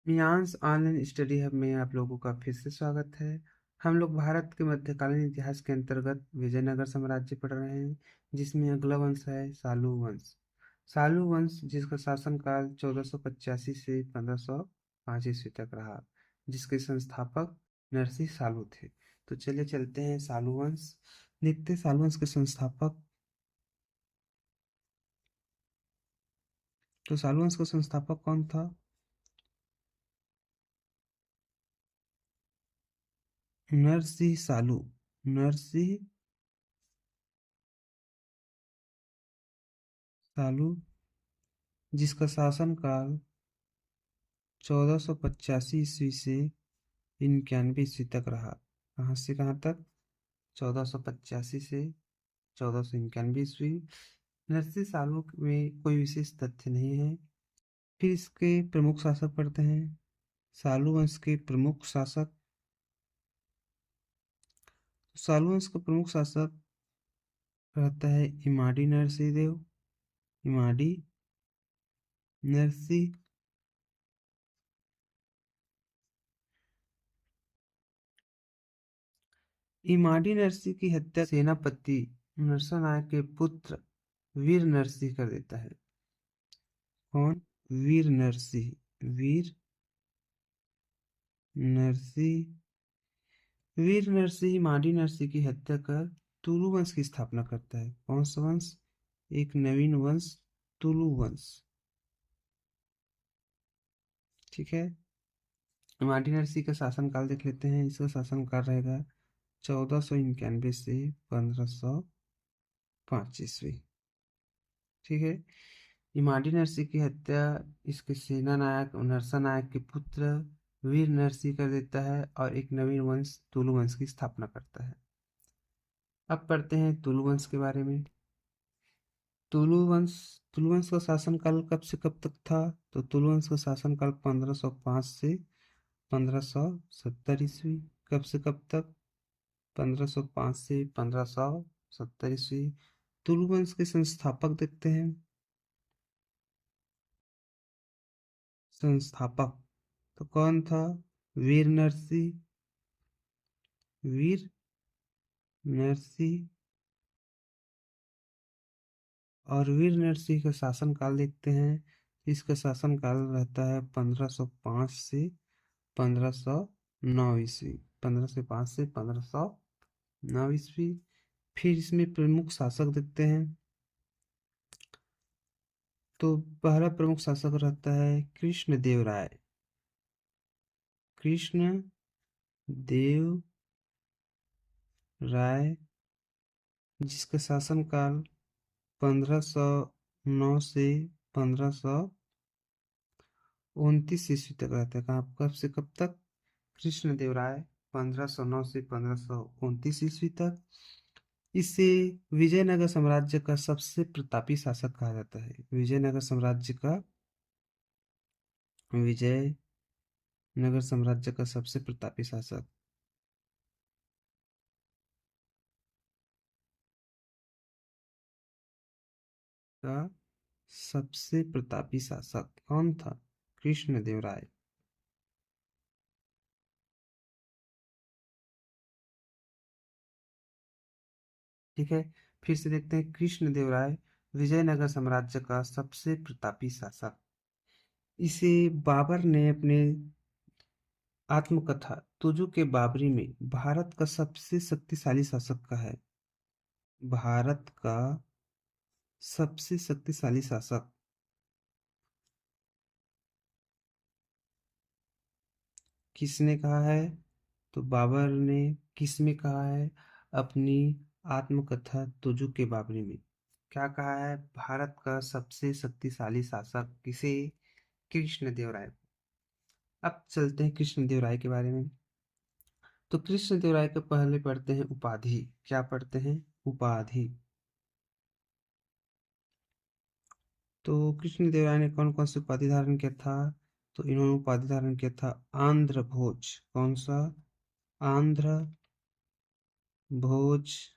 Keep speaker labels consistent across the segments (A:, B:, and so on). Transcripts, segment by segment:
A: मियांस online study hub में आप लोगों का फिर से स्वागत है। हम लोग भारत के मध्यकालीन इतिहास के अंतर्गत विजयनगर साम्राज्य पढ़ रहे हैं, जिसमें अगला वंश है सालू वंश। सालू वंश जिसका शासनकाल 1485 से 1505 ईस्वी तक रहा, जिसके संस्थापक नरसिंह सालू थे। तो चलिए चलते हैं सालू वंश। देखते हैं सालू वंश के संस्थापक। तो सालू वंश का संस्थापक कौन था? नरसिंह सालू। नरसिंह सालू जिसका शासनकाल 1485 ईस्वी से 91 ईस्वी तक रहा। कहाँ से कहाँ तक? 1485 से 1491 ईस्वी। नरसिंह सालू में कोई विशेष तथ्य नहीं है। फिर इसके प्रमुख शासक पढ़ते हैं। सालू वंश के प्रमुख शासक। सालू वंश का प्रमुख शासक रहता है इमाडी नरसिंह देव। इमाडी नरसिंह। इमाडी नरसिंह की हत्या सेनापति नरसनायक के पुत्र वीर नरसिंह कर देता है। कौन? वीर नरसिंह। वीर नरसिंह। वीर नरसिंह माडी नरसिंह की हत्या कर तुलु वंश की स्थापना करता है। कौन सा वंश? एक नवीन वंश, तुलु वंश। ठीक है। माडी नरसिंह का शासनकाल देख लेते हैं। इसका शासनकाल रहेगा 1491 से 1505 ईस्वी। ठीक है। इमाडी नरसिंह की हत्या इसके सेना नायक नरसा नायक के पुत्र वीर नरसिंह कर देता है और एक नवीन वंश तुलु वंश की स्थापना करता है। अब पढ़ते हैं तुलु वंश के बारे में। तुलु वंश। तुलु वंश का शासनकाल कब से कब तक था? तो तुलु वंश का शासनकाल 1505 से 1570 ईस्वी। कब से कब तक? 1505 से 1570 ईस्वी। तुलु वंश के संस्थापक देखते हैं। संस्थापक तो कौन था? वीर नरसिंह। वीर नरसिंह। और वीर नरसिंह का शासनकाल देखते हैं। इसका शासनकाल रहता है 1505 से 1509 ईस्वी। 1505 से 1509 ईस्वी। फिर इसमें प्रमुख शासक देखते हैं। तो पहला प्रमुख शासक रहता है कृष्ण देव राय। कृष्ण देव राय जिसका शासनकाल 1509 से 1529 ईस्वी तक रहता है। कहाँ कब से कब तक? कृष्ण देव राय 1509 से 1529 ईस्वी तक। इसे विजयनगर साम्राज्य का सबसे प्रतापी शासक कहा जाता है। विजयनगर साम्राज्य का विजयनगर साम्राज्य का सबसे प्रतापी शासक। का सबसे प्रतापी शासक कौन था? कृष्ण देव राय। ठीक है। फिर से देखते हैं कृष्ण देव राय विजयनगर साम्राज्य का सबसे प्रतापी शासक। इसे बाबर ने अपने आत्मकथा तुजु के बाबरी में भारत का सबसे शक्तिशाली शासक कहा है। भारत का सबसे शक्तिशाली शासक किसने कहा है? तो बाबर ने किस में कहा है? अपनी आत्मकथा तुजु के बाबरी में क्या कहा है? भारत का सबसे शक्तिशाली शासक किसे? कृष्णदेव राय। अब चलते हैं कृष्णदेव राय के बारे में। तो कृष्णदेव राय के पहले पढ़ते हैं उपाधि। क्या पढ़ते हैं? उपाधि। तो कृष्णदेव राय ने कौन कौन सी उपाधि धारण किया था? तो इन्होंने उपाधि धारण किया था आंध्र भोज। कौन सा? आंध्र भोज।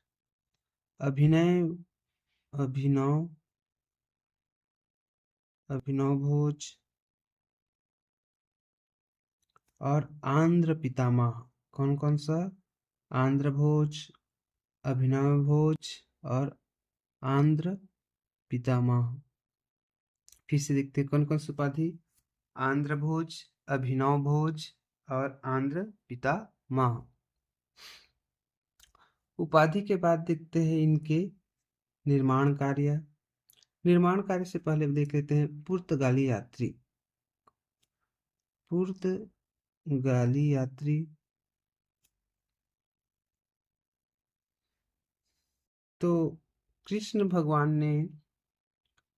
A: अभिनय अभिनव अभिनव भोज। और आंध्र पितामह। कौन कौन सा? आंध्र भोज, अभिनव भोज और आंध्र पितामह। फिर से देखते हैं कौन कौन सी उपाधि। आंध्र भोज, अभिनव भोज और आंध्र पितामह। उपाधि के बाद देखते हैं इनके निर्माण कार्य। निर्माण कार्य से पहले देख लेते हैं पुर्तगाली यात्री। पुर्तगाली यात्री तो कृष्ण भगवान ने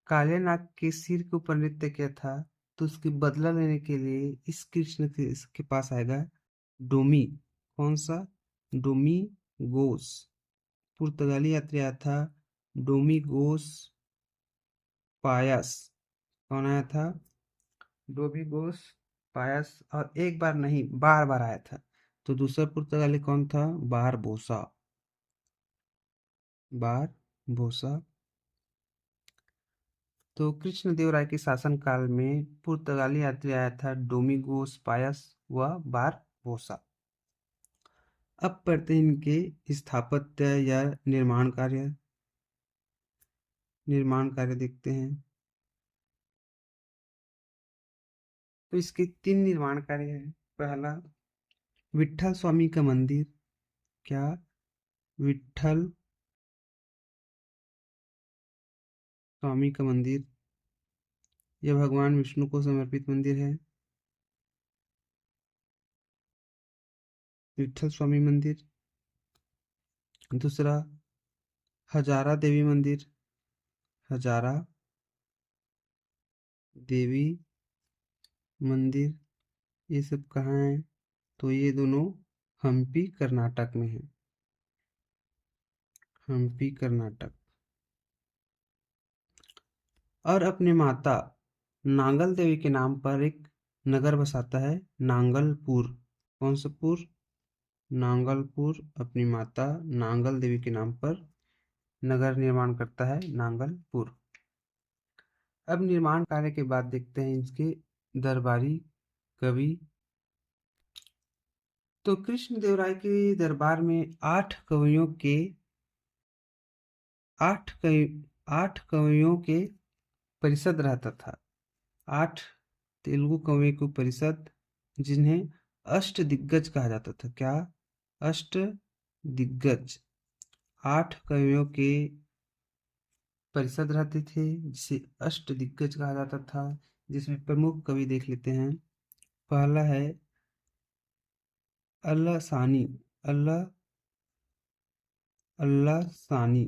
A: काले नाग के सिर के ऊपर नृत्य किया था, तो उसकी बदला लेने के लिए इस कृष्ण के इसके पास आएगा डोमी। कौन सा? डोमिगोस। पुर्तगाली यात्री आया था डोमिगोस पायस। कौन आया था? डोमिगोस पायस। और एक बार नहीं, बार बार आया था। तो दूसरा पुर्तगाली कौन था? बारबोसा। बारबोसा। तो कृष्णदेव राय के शासनकाल में पुर्तगाली यात्री आया था डोमिगोस पायस व बारबोसा। अब पढ़ते हैं इनके स्थापत्य या निर्माण कार्य। निर्माण कार्य देखते हैं। तो इसके 3 निर्माण कार्य हैं। पहला, विट्ठल स्वामी का मंदिर। क्या? विट्ठल स्वामी का मंदिर। यह भगवान विष्णु को समर्पित मंदिर है। विट्ठल स्वामी मंदिर। दूसरा, हजारा देवी मंदिर। हजारा देवी मंदिर। ये सब कहाँ है? तो ये दोनों हम्पी कर्नाटक में है। हम्पी कर्नाटक। और अपने माता नांगल देवी के नाम पर एक नगर बसाता है, नांगलपुर। कौन सा पुर? नांगलपुर। अपनी माता नांगल देवी के नाम पर नगर निर्माण करता है, नांगलपुर। अब निर्माण कार्य के बाद देखते हैं इसके दरबारी कवि। तो कृष्णदेव राय के दरबार में 8 कवियों के परिषद रहता था। 8 तेलुगु कवियों को परिषद, जिन्हें अष्ट दिग्गज कहा जाता था। क्या? अष्ट दिग्गज। 8 कवियों के परिषद रहते थे, जिसे अष्ट दिग्गज कहा जाता था, जिसमें प्रमुख कवि देख लेते हैं। पहला है अल्लाह सानी। अल्लाह अल्लाह सानी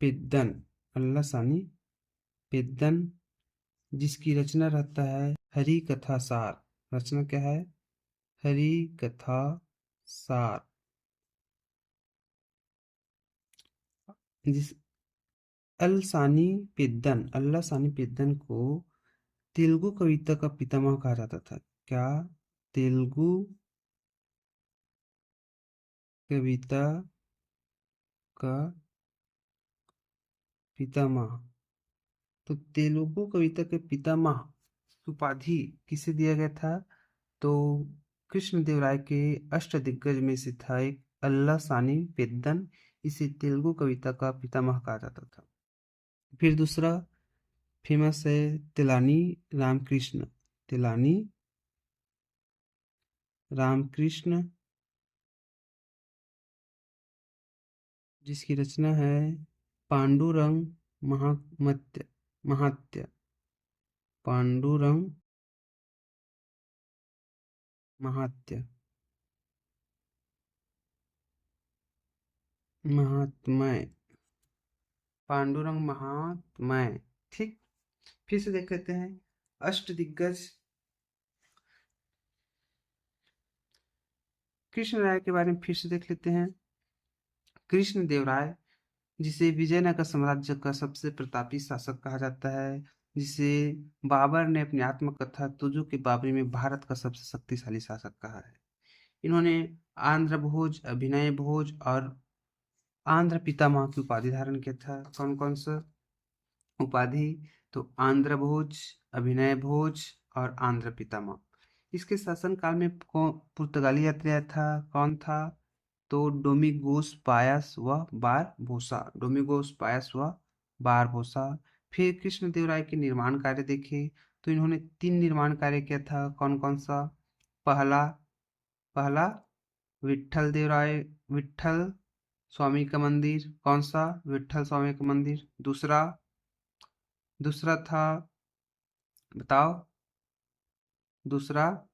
A: पेद्दन। अल्लाह सानी पेद्दन, जिसकी रचना रहता है हरि कथा सार। रचना क्या है? हरि कथा सार। जिस अल्लाह सानी पेद्दन को तेलुगु कविता का पितामह कहा जाता था। क्या? तेलुगु कविता का पितामह। तो तेलुगु कविता के पितामह उपाधि किसे दिया गया था? तो कृष्णदेव राय के अष्टदिग्गज में से था एक अल्लाह सानी पेद्दन। इसे तेलुगु कविता का पितामह कहा जाता था। फिर दूसरा फेमस है तिलानी रामकृष्ण। तिलानी रामकृष्ण, जिसकी रचना है पांडुरंग महात्म्य। महात्य। पांडुरंग महात्य। महात्मय। पांडुरंग महात्मय। ठीक। फिर से देख लेते हैं अष्ट दिग्गज। कृष्ण राय के बारे में फिर से देख लेते हैं। कृष्ण देव राय, जिसे विजयनगर साम्राज्य का सबसे प्रतापी शासक कहा जाता है, जिसे बाबर ने अपनी आत्मकथा तुजु के बाबरी में भारत का सबसे शक्तिशाली शासक कहा है। इन्होंने आंध्र भोज, अभिनय भोज और आंध्र पितामह की उपाधि धारण किया था। कौन कौन सा उपाधि? तो आंध्र भोज, अभिनय भोज और आंध्र पितामह। इसके शासनकाल में पुर्तगाली यात्री आया था, कौन था? तो डोमिगोस पायस व बारबोसा, डोमिगोस पायस व बारबोसा। फिर कृष्णदेवराय के निर्माण कार्य देखें तो इन्होंने 3 निर्माण कार्य किया था, कौन कौन सा? पहला पहला विट्ठल स्वामी का मंदिर, कौन सा? विट्ठल स्वामी का मंदिर। दूसरा दूसरा था, बताओ, दूसरा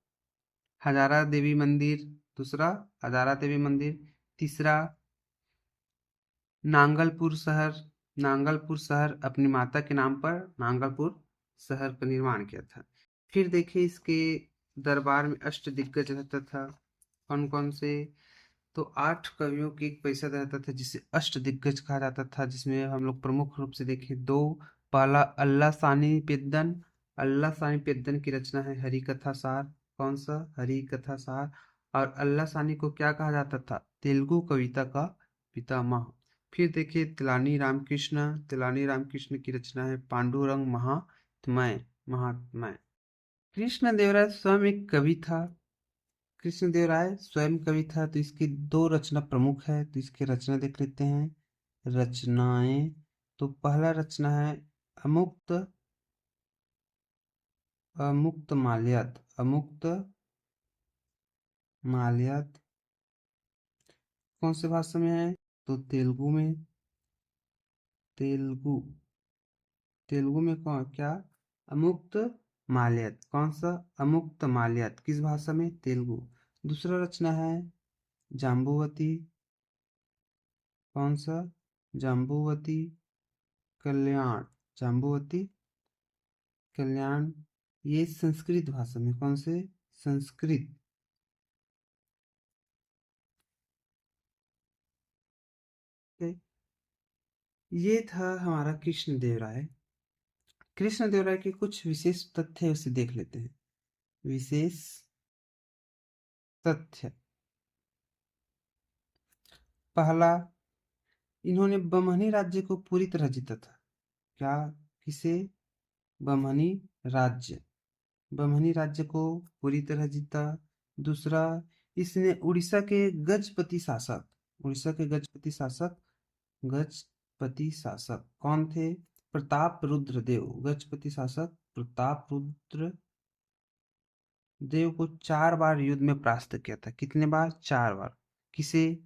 A: हजारा देवी मंदिर, दूसरा हजारा देवी मंदिर। तीसरा नांगलपुर शहर अपनी माता के नाम पर नांगलपुर शहर का निर्माण किया था। फिर देखिए इसके दरबार में अष्टदिग्गज रहता था, कौन कौन से? तो 8 कवियों की एक परिषद रहता था जिसे अष्टदिग्गज कहा जाता था, जिसमें हम लोग प्रमुख रूप से देखें दो। पहला अल्लाह सानी पेद्दन की रचना है हरि कथा सार, कौन सा? हरि कथा सार। और अल्लाह सानी को क्या कहा जाता था? तेलुगु कविता का पितामह। फिर देखिए तिलानी रामकृष्ण की रचना है पांडुरंग महात्म्य। कृष्ण देव राय स्वयं कवि था, तो इसकी 2 रचना प्रमुख है, तो इसकी रचना देख लेते हैं। रचनाएं, तो पहला रचना है अमुक्त अमुक्त माल्यात कौन से भाषा में है? तो तेलुगु में। तेलुगु तेलुगु में कौन क्या? अमुक्त माल्यात, कौन सा? अमुक्त माल्यात किस भाषा में? तेलुगु। दूसरा रचना है जाम्बुवती, कौन सा? जाम्बुवती कल्याण, जाम्बुवती कल्याण। ये संस्कृत भाषा में, कौन से? संस्कृत। ये था हमारा कृष्ण देव राय के कुछ विशेष तथ्य उसे देख लेते हैं। विशेष तथ्य, पहला, इन्होंने बमनी राज्य को पूरी तरह जीता था। क्या? किसे? बमनी राज्य बमनी राज्य को पूरी तरह जीता। दूसरा, इसने उड़ीसा के गजपति शासक कौन थे? प्रताप रुद्र देव। गजपति शासक प्रताप रुद्र देव को 4 बार युद्ध में परास्त किया था। कितने बार? 4 बार। किसे?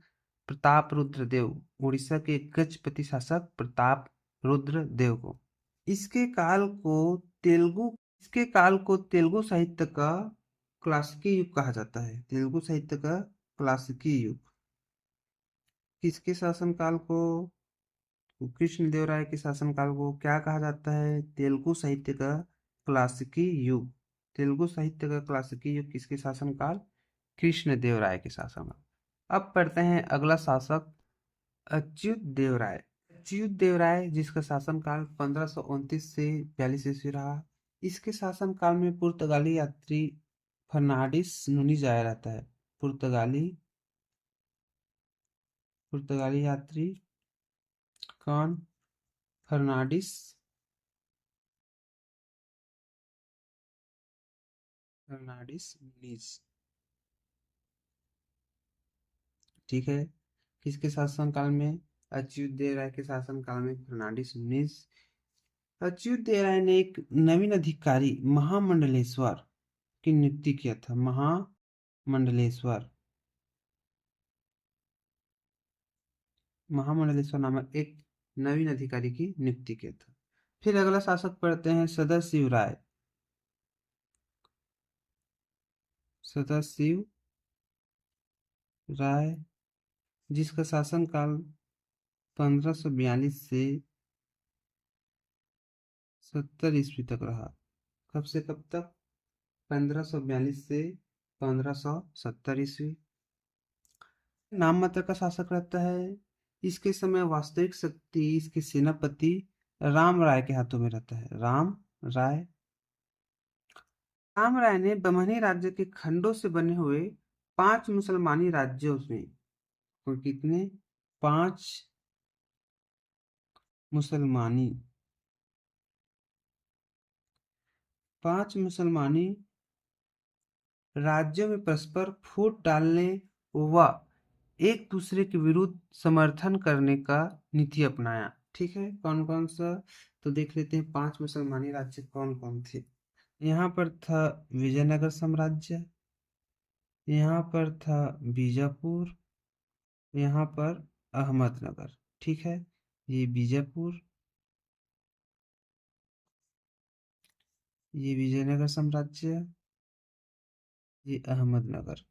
A: प्रताप रुद्र देव, उड़ीसा के गजपति शासक प्रताप रुद्र देव को। इसके काल को तेलुगु इसके काल को तेलुगु साहित्य का क्लासिकी युग कहा जाता है। तेलुगु साहित्य का क्लासिकी युग। किसके शासनकाल को? कृष्णदेवराय के शासनकाल को क्या कहा जाता है? तेलुगु साहित्य का क्लासिकी युग। तेलुगु साहित्य का क्लासिकी युग किसके शासनकाल? कृष्णदेवराय के शासनकाल। अब पढ़ते हैं अगला शासक अच्युत देव राय। अच्युत देव राय जिसका शासनकाल 1529 से 42 ईस्वी रहा। इसके शासनकाल में पुर्तगाली यात्री फर्नांडिस नूनीज आया रहता है। पुर्तगाली यात्री कौन? फर्नांडिस नूनीज, ठीक है। किसके शासनकाल में? अच्युत देव राय के शासनकाल में फर्नांडिस नूनीज। अच्युत देव राय ने एक नवीन अधिकारी महामंडलेश्वर की नियुक्ति किया था। महामंडलेश्वर नामक एक नवीन अधिकारी की नियुक्ति किया था। फिर अगला शासक पढ़ते हैं सदाशिव राय जिसका शासनकाल 1542 से 70 ईस्वी तक रहा। कब से कब तक? 1542 से 1570 ईस्वी। नाम मात्र का शासक रहता है। इसके समय वास्तविक शक्ति इसके सेनापति राम राय के हाथों में रहता है। राम राय ने बमनी राज्य के खंडों से बने हुए 5 मुसलमानी राज्यों में, और कितने? 5 मुसलमानी 5 मुसलमानी राज्यों में परस्पर फूट डालने व एक दूसरे के विरुद्ध समर्थन करने का नीति अपनाया। ठीक है, कौन कौन सा? तो देख लेते हैं 5 मुसलमानी राज्य कौन कौन थे। यहाँ पर था विजयनगर साम्राज्य, यहाँ पर था बीजापुर, यहाँ पर अहमदनगर। ठीक है, ये बीजापुर, ये विजयनगर साम्राज्य, ये अहमदनगर।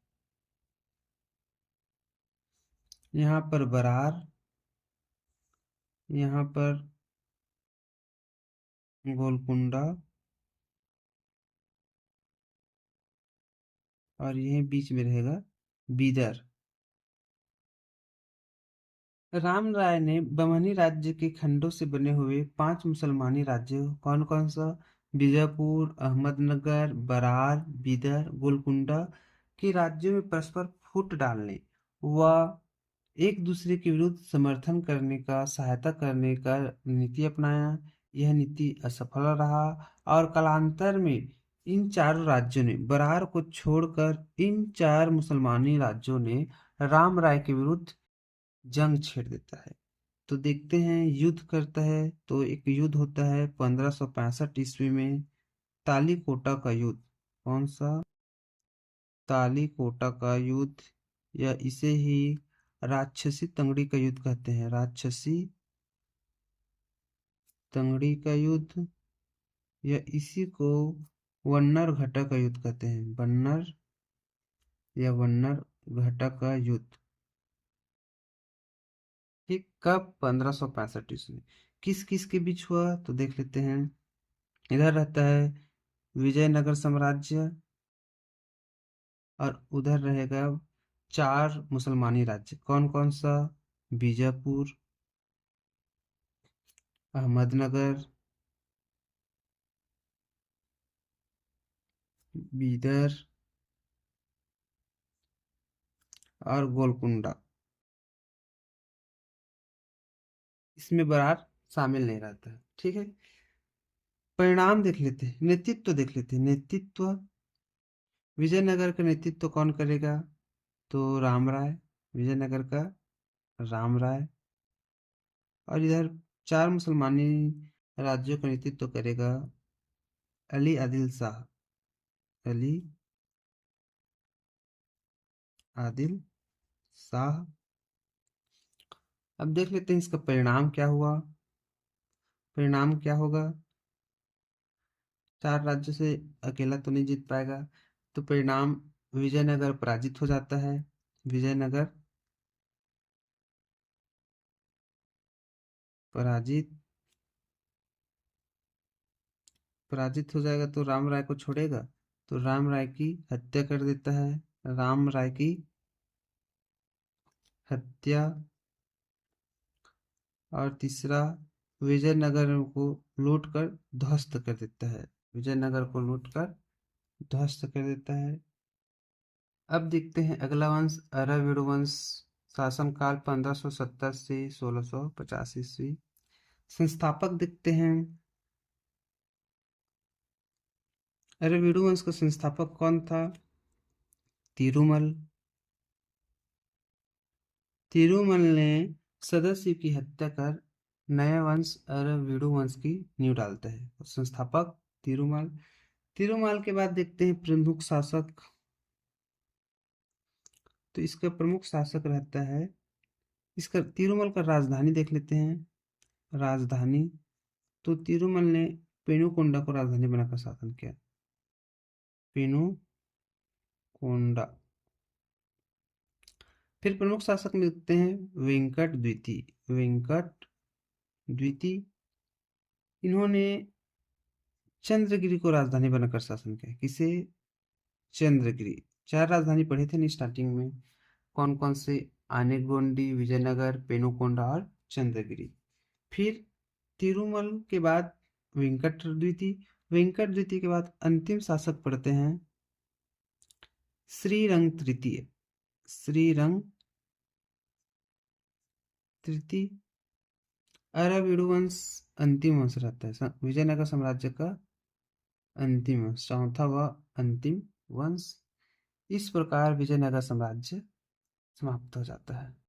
A: यहाँ पर बरार, यहाँ पर गोलकुंडा, और यही बीच में रहेगा बीदर। राम राय ने बमनी राज्य के खंडों से बने हुए 5 मुसलमानी राज्यों कौन कौन सा? बीजापुर, अहमदनगर, बरार, बीदर, गोलकुंडा के राज्यों में परस्पर फूट डालने व एक दूसरे के विरुद्ध समर्थन करने का, सहायता करने का नीति अपनाया। यह नीति असफल रहा और कालांतर में इन चारों राज्यों ने, बरार को छोड़कर इन 4 मुसलमानी राज्यों ने राम राय के विरुद्ध जंग छेड़ देता है। तो देखते हैं युद्ध करता है। तो एक युद्ध होता है 1565 ईस्वी में, तालीकोटा का युद्ध। कौन सा? तालीकोटा का युद्ध, या इसे ही राक्षसी तंगड़ी का युद्ध कहते हैं। राक्षसी तंगड़ी का युद्ध, या इसी को वन्नर घटा का युद्ध कहते हैं। वन्नर या वन्नर घटा का युद्ध। ठीक, कब? 1565 ईस्वी। किस किस के बीच हुआ? तो देख लेते हैं। इधर रहता है विजयनगर साम्राज्य, और उधर रहेगा 4 मुसलमानी राज्य। कौन कौन सा? बीजापुर, अहमदनगर, बीदर और गोलकुंडा। इसमें बरार शामिल नहीं रहता है। ठीक है, परिणाम देख लेते हैं, नेतृत्व देख लेते हैं। नेतृत्व, विजयनगर का नेतृत्व कौन करेगा? तो राम राय, विजयनगर का राम राय। और इधर 4 मुसलमानी राज्यों का नेतृत्व करेगा अली आदिल शाह। अली आदिल शाह। अब देख लेते हैं इसका परिणाम क्या हुआ। परिणाम क्या होगा? 4 राज्यों से अकेला तो नहीं जीत पाएगा, तो परिणाम विजयनगर पराजित हो जाता है। विजयनगर पराजित पराजित हो जाएगा, तो राम राय को छोड़ेगा, तो राम राय की हत्या कर देता है। राम राय की हत्या। और तीसरा, विजयनगर को लूट कर ध्वस्त कर देता है। विजयनगर को लूट कर ध्वस्त कर देता है। अब देखते हैं अगला वंश, अरविड़ वंश। शासनकाल 1570 से 1650 ईस्वी। संस्थापक देखते हैं। अरविड़ वंश का संस्थापक कौन था? तिरुमल। तिरुमल ने सदस्य की हत्या कर नया वंश अरविड़ वंश की नींव डालता है। संस्थापक तिरुमल। तिरुमल के बाद देखते हैं प्रमुख शासक। तो इसका प्रमुख शासक रहता है, इसका तिरुमल का राजधानी देख लेते हैं। राजधानी, तो तिरुमल ने पेनुकोंडा को राजधानी बनाकर शासन किया। पेनुकोंडा। फिर प्रमुख शासक में देखते हैं वेंकट द्वितीय। वेंकट द्वितीय, इन्होंने चंद्रगिरी को राजधानी बनाकर शासन किया। किसे? चंद्रगिरी। 4 राजधानी पढ़े थे ना स्टार्टिंग में, कौन कौन से? आनेगोंडी, विजयनगर, पेनुकोंडा और चंद्रगिरी। फिर तिरुमल के बाद वेंकट द्वितीय। वेंकट द्वितीय के बाद अंतिम शासक पढ़ते हैं श्रीरंग तृतीय। श्रीरंग तृतीय। अरविड़ वंश अंतिम वंश रहता है विजयनगर साम्राज्य का अंतिम वंश, चौथा व अंतिम वंश। इस प्रकार विजयनगर साम्राज्य समाप्त हो जाता है।